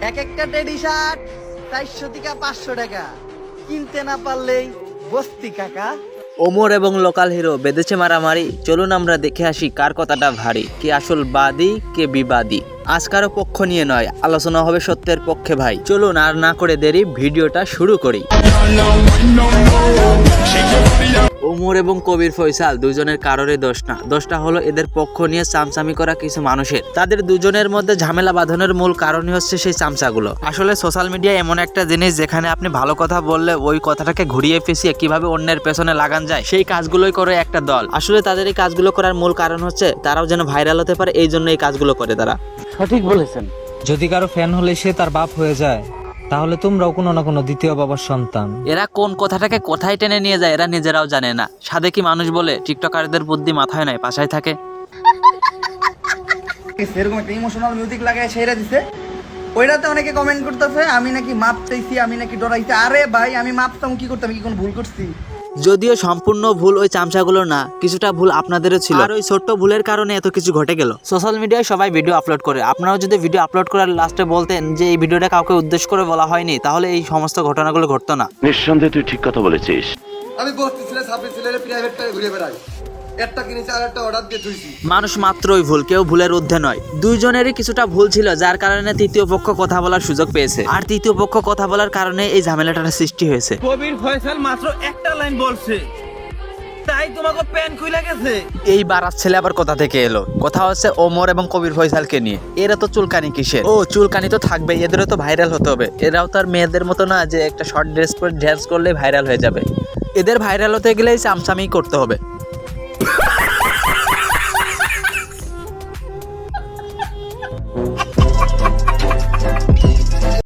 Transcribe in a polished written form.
এক একটা teddy shirt 400 থেকে 500 টাকা, কিনতে না পারলেই বস্তি কাকা। ওমর এবং লোকাল হিরো বেঁধেছে মারামারি। চলুন আমরা দেখে আসি কার কথাটা ভারী, কে আসল বাদী কে বিবাদী। আজ কারো পক্ষ নিয়ে নয়, আলোচনা হবে সত্যের পক্ষে ভাই। চলুন আর না করে দেরি, ভিডিওটা শুরু করি। ওমর এবং কবির ফয়সাল দুজনের কারোরই দোষ না, দোষটা হলো এদের পক্ষ নিয়ে চামচামি করা কিছু মানুষের। তাদের দুজনের মধ্যে ঝামেলা বাঁধানোর মূল কারণই হচ্ছে সেই চামচাগুলো। আসলে সোশ্যাল মিডিয়া এমন একটা জিনিস যেখানে আপনি ভালো কথা বললে ওই কথাটাকে ঘুরিয়ে ফিরিয়ে কিভাবে অন্যের পেছনে লাগান যায় সেই কাজগুলোই করে একটা দল। আসলে তাদের এই কাজগুলো করার মূল কারণ হচ্ছে তারাও যেন ভাইরাল হতে পারে, এই জন্য এই কাজগুলো করে তারা। সঠিক বলেছেন। যদি কারো ফ্যান হলে সে তার বাপ হয়ে যায়, তাহলে তোমরাও কোনো না কোনো দ্বিতীয় বাবার সন্তান। এরা কোন কথাটাকে কোথায় টেনে নিয়ে যায় এরা নিজেরাও জানে না। সাধে মানুষ বলে টিকটকারদের বুদ্ধি মাথায় নয় পাশায় থাকে। এরকম একটা ইমোশনাল মিউজিক লাগায় ছেড়ে দিছে, ওইটাতে অনেকে কমেন্ট করতেছে আমি নাকি মাপ চাইছি, আমি নাকি ডরাইছি। আরে ভাই, আমি মাপতাম কি করতাম, কি কোনো ভুল করছি? যদিও সম্পূর্ণ ভুল ওই চামচাগুলো না, কিছুটা ভুল আপনাদেরও ছিল, আর ওই ছোট্ট ভুলের কারণে এত কিছু ঘটে গেল। সোশ্যাল মিডিয়ায় সবাই ভিডিও আপলোড করে, আপনারাও যদি ভিডিও আপলোড করার লাস্টে বলতেন যে এই ভিডিওটা কাউকে উদ্দেশ্য করে বলা হয়নি, তাহলে এই সমস্ত ঘটনাগুলো ঘটতো না। নিঃসন্দেহে তুই ঠিক কথা বলেছিস। আমি 32 ছেলে 26 ছেলে প্রাইভেট কারে ঘুরে বেড়াই, একটা কিনেছি আর একটা অর্ডার দিয়ে থুইছি। মানুষ মাত্রই ভুল, কেউ ভুলের ঊর্ধ্বে নয়। দুইজনেরই কিছুটা ভুল ছিল, যার কারণে তৃতীয় পক্ষ কথা বলার সুযোগ পেয়েছে, আর তৃতীয় পক্ষ কথা বলার কারণে এই ঝামেলাটার সৃষ্টি হয়েছে। কবির ফয়সাল মাত্র একটা লাইন বলছে, তাই তোমাকে প্যান খুলে গেছে। এই বারাত ছেলে আবার কোথা থেকে এলো? কথা হচ্ছে ওমর এবং কবির ফয়সালকে নিয়ে। এরা তো চুলকানি কিসের? ও চুলকানি তো থাকবে, এদেরও তো ভাইরাল হতে হবে। এরাও তো আর মেয়েদের মতো না যে একটা শর্ট ড্রেস পরে ড্যান্স করলে ভাইরাল হয়ে যাবে। এদের ভাইরাল হতে গেলে চামচামি করতে হবে।